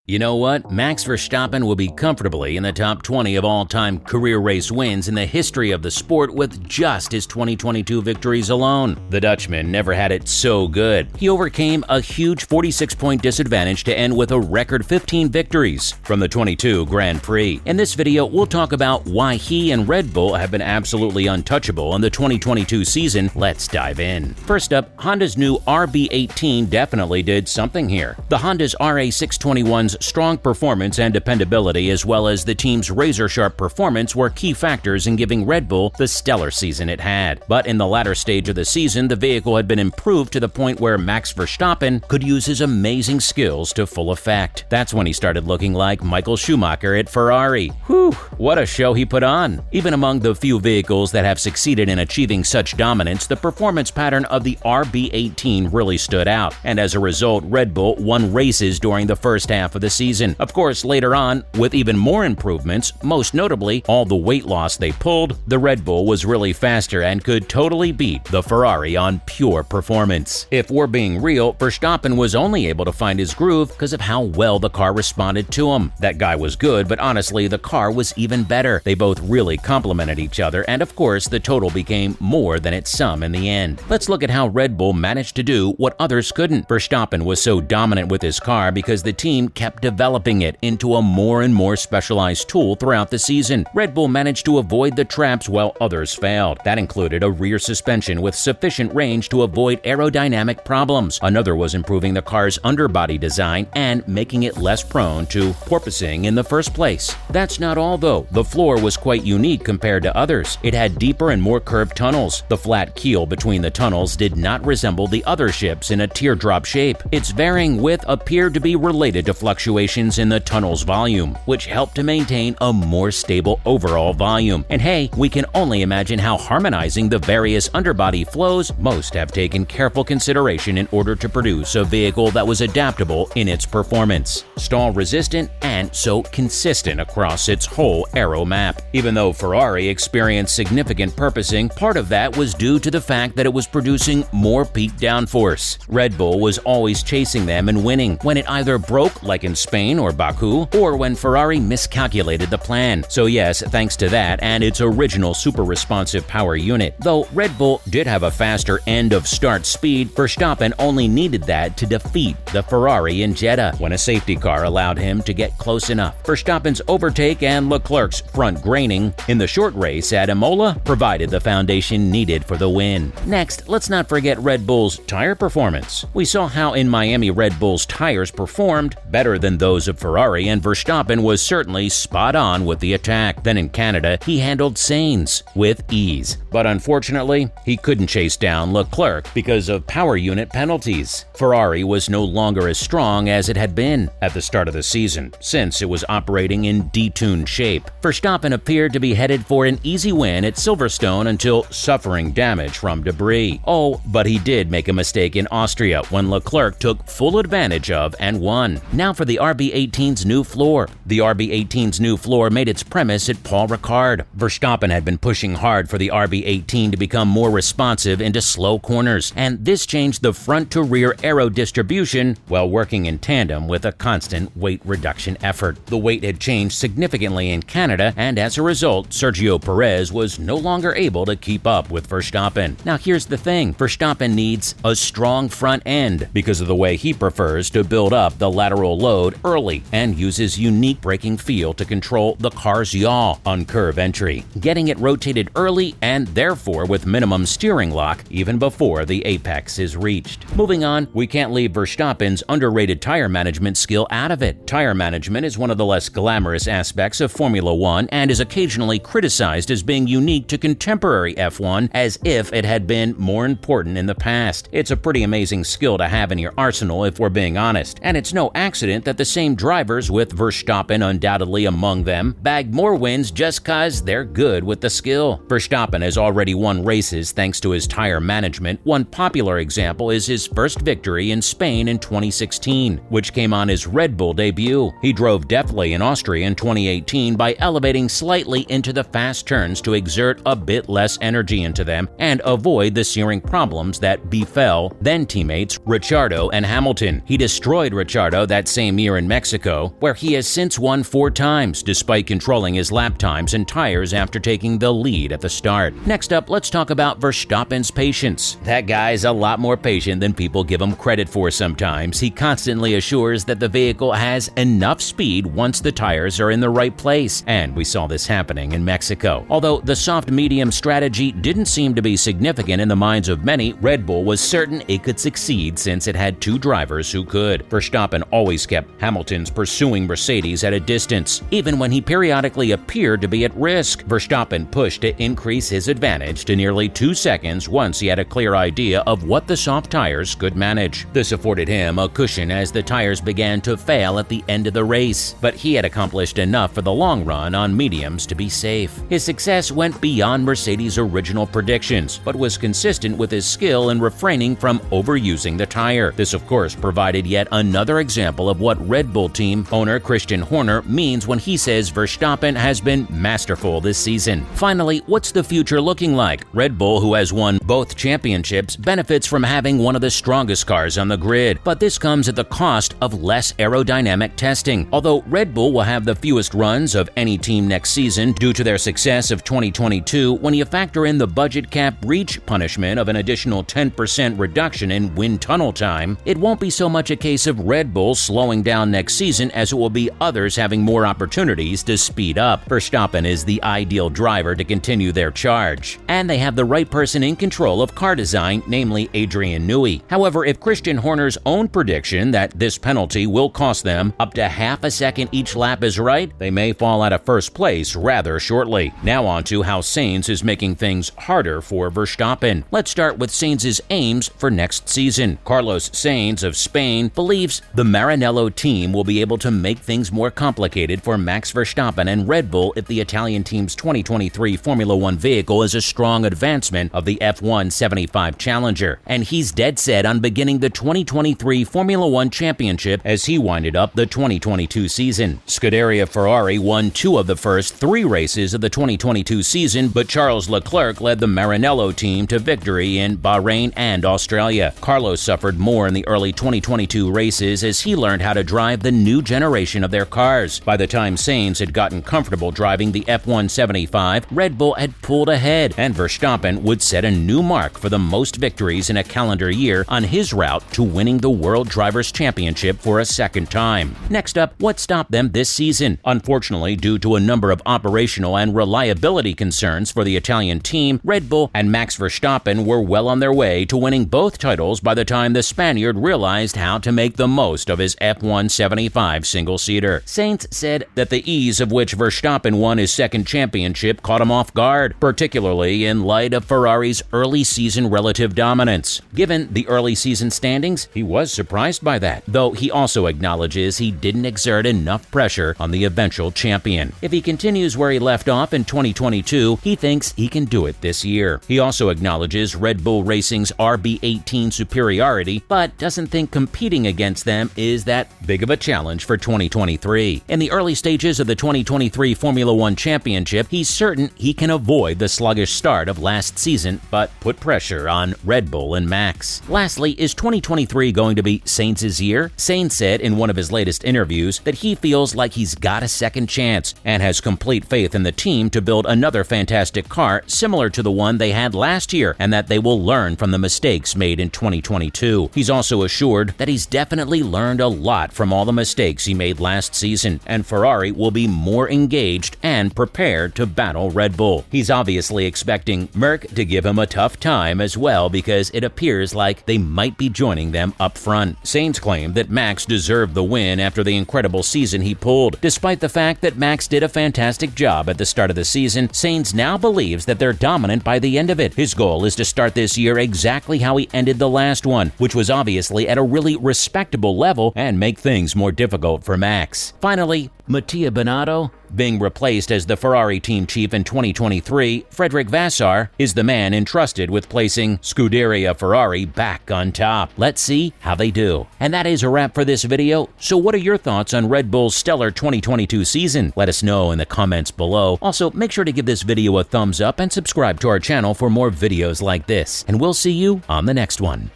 You know what? Max Verstappen will be comfortably in the top 20 of all-time career race wins in the history of the sport with just his 2022 victories alone. The Dutchman never had it so good. He overcame a huge 46-point disadvantage to end with a record 15 victories from the 22 Grand Prix. In this video, we'll talk about why he and Red Bull have been absolutely untouchable in the 2022 season. Let's dive in. First up, Honda's new RB18 definitely did something here. The Honda's RA621's strong performance and dependability, as well as the team's razor-sharp performance, were key factors in giving Red Bull the stellar season it had. But in the latter stage of the season, the vehicle had been improved to the point where Max Verstappen could use his amazing skills to full effect. That's when he started looking like Michael Schumacher at Ferrari. Whew, what a show he put on! Even among the few vehicles that have succeeded in achieving such dominance, the performance pattern of the RB18 really stood out, and as a result, Red Bull won races during the first half of the season. Of course, later on, with even more improvements, most notably all the weight loss they pulled, the Red Bull was really faster and could totally beat the Ferrari on pure performance. If we're being real, Verstappen was only able to find his groove because of how well the car responded to him. That guy was good, but honestly, the car was even better. They both really complemented each other, and of course, the total became more than its sum in the end. Let's look at how Red Bull managed to do what others couldn't. Verstappen was so dominant with his car because the team kept developing it into a more and more specialized tool throughout the season. Red Bull managed to avoid the traps while others failed. That included a rear suspension with sufficient range to avoid aerodynamic problems. Another was improving the car's underbody design and making it less prone to porpoising in the first place. That's not all though. The floor was quite unique compared to others. It had deeper and more curved tunnels. The flat keel between the tunnels did not resemble the other ships in a teardrop shape. Its varying width appeared to be related to fluctuations in the tunnel's volume, which helped to maintain a more stable overall volume. And hey, we can only imagine how harmonizing the various underbody flows must have taken careful consideration in order to produce a vehicle that was adaptable in its performance, stall-resistant, and so consistent across its whole aero map. Even though Ferrari experienced significant purposing, part of that was due to the fact that it was producing more peak downforce. Red Bull was always chasing them and winning when it either broke, like in Spain or Baku, or when Ferrari miscalculated the plan. So yes, thanks to that and its original super responsive power unit. Though Red Bull did have a faster end of start speed, Verstappen only needed that to defeat the Ferrari in Jeddah when a safety car allowed him to get close enough. Verstappen's overtake and Leclerc's front graining in the short race at Imola provided the foundation needed for the win. Next, let's not forget Red Bull's tire performance. We saw how in Miami Red Bull's tires performed better than those of Ferrari, and Verstappen was certainly spot on with the attack. Then in Canada, he handled Sainz with ease. But unfortunately, he couldn't chase down Leclerc because of power unit penalties. Ferrari was no longer as strong as it had been at the start of the season, since it was operating in detuned shape. Verstappen appeared to be headed for an easy win at Silverstone until suffering damage from debris. Oh, but he did make a mistake in Austria when Leclerc took full advantage of and won. Now for the RB18's new floor. The RB18's new floor made its premise at Paul Ricard. Verstappen had been pushing hard for the RB18 to become more responsive into slow corners, and this changed the front-to-rear aero distribution while working in tandem with a constant weight reduction effort. The weight had changed significantly in Canada, and as a result, Sergio Perez was no longer able to keep up with Verstappen. Now here's the thing, Verstappen needs a strong front end because of the way he prefers to build up the lateral load early and uses unique braking feel to control the car's yaw on curve entry, getting it rotated early and therefore with minimum steering lock even before the apex is reached. Moving on, we can't leave Verstappen's underrated tire management skill out of it. Tire management is one of the less glamorous aspects of Formula One and is occasionally criticized as being unique to contemporary F1 as if it had been more important in the past. It's a pretty amazing skill to have in your arsenal if we're being honest, and it's no accident that the same drivers, with Verstappen undoubtedly among them, bag more wins just cause they're good with the skill. Verstappen has already won races thanks to his tire management. One popular example is his first victory in Spain in 2016, which came on his Red Bull debut. He drove deftly in Austria in 2018 by elevating slightly into the fast turns to exert a bit less energy into them and avoid the searing problems that befell then teammates Ricciardo and Hamilton. He destroyed Ricciardo that same same year in Mexico, where he has since won 4 times despite controlling his lap times and tires after taking the lead at the start. Next up, let's talk about Verstappen's patience. That guy's a lot more patient than people give him credit for sometimes. He constantly assures that the vehicle has enough speed once the tires are in the right place, and we saw this happening in Mexico. Although the soft-medium strategy didn't seem to be significant in the minds of many, Red Bull was certain it could succeed since it had 2 drivers who could. Verstappen always kept Hamilton's pursuing Mercedes at a distance. Even when he periodically appeared to be at risk, Verstappen pushed to increase his advantage to nearly 2 seconds once he had a clear idea of what the soft tires could manage. This afforded him a cushion as the tires began to fail at the end of the race, but he had accomplished enough for the long run on mediums to be safe. His success went beyond Mercedes' original predictions, but was consistent with his skill in refraining from overusing the tire. This, of course, provided yet another example of what Red Bull team owner Christian Horner means when he says Verstappen has been masterful this season. Finally, what's the future looking like? Red Bull, who has won both championships, benefits from having one of the strongest cars on the grid, but this comes at the cost of less aerodynamic testing. Although Red Bull will have the fewest runs of any team next season due to their success of 2022, when you factor in the budget cap breach punishment of an additional 10% reduction in wind tunnel time, it won't be so much a case of Red Bull slowing down next season as it will be others having more opportunities to speed up. Verstappen is the ideal driver to continue their charge, and they have the right person in control of car design, namely Adrian Newey. However, if Christian Horner's own prediction that this penalty will cost them up to half a second each lap is right, they may fall out of first place rather shortly. Now on to how Sainz is making things harder for Verstappen. Let's start with Sainz's aims for next season. Carlos Sainz of Spain believes the Maranello team will be able to make things more complicated for Max Verstappen and Red Bull if the Italian team's 2023 Formula One vehicle is a strong advancement of the F1 75 Challenger, and he's dead set on beginning the 2023 Formula One Championship as he winded up the 2022 season. Scuderia Ferrari won 2 of the first 3 races of the 2022 season, but Charles Leclerc led the Maranello team to victory in Bahrain and Australia. Carlos suffered more in the early 2022 races as he learned how to drive the new generation of their cars. By the time Sainz had gotten comfortable driving the F1 75, Red Bull had pulled ahead, and Verstappen would set a new mark for the most victories in a calendar year on his route to winning the World Drivers' Championship for a second time. Next up, what stopped them this season? Unfortunately, due to a number of operational and reliability concerns for the Italian team, Red Bull and Max Verstappen were well on their way to winning both titles by the time the Spaniard realized how to make the most of his F1 75 single-seater. Sainz said that the ease of which Verstappen won his second championship caught him off guard, particularly in light of Ferrari's early season relative dominance. Given the early season standings, he was surprised by that, though he also acknowledges he didn't exert enough pressure on the eventual champion. If he continues where he left off in 2022, he thinks he can do it this year. He also acknowledges Red Bull Racing's RB18 superiority, but doesn't think competing against them is that big of a challenge for 2023. In the early stages of the 2023 Formula One Championship, he's certain he can avoid the sluggish start of last season, but put pressure on Red Bull and Max. Lastly, is 2023 going to be Sainz's year? Sainz said in one of his latest interviews that he feels like he's got a second chance and has complete faith in the team to build another fantastic car similar to the one they had last year, and that they will learn from the mistakes made in 2022. He's also assured that he's definitely learned a lot from all the mistakes he made last season, and Ferrari will be more engaged and prepared to battle Red Bull. He's obviously expecting Merc to give him a tough time as well because it appears like they might be joining them up front. Sainz claimed that Max deserved the win after the incredible season he pulled. Despite the fact that Max did a fantastic job at the start of the season, Sainz now believes that they're dominant by the end of it. His goal is to start this year exactly how he ended the last one, which was obviously at a really respectable level, and make things more difficult for Max. Finally, Mattia Binotto being replaced as the Ferrari team chief in 2023, Frederic Vassar is the man entrusted with placing Scuderia Ferrari back on top. Let's see how they do. And that is a wrap for this video. So what are your thoughts on Red Bull's stellar 2022 season? Let us know in the comments below. Also, make sure to give this video a thumbs up and subscribe to our channel for more videos like this. And we'll see you on the next one.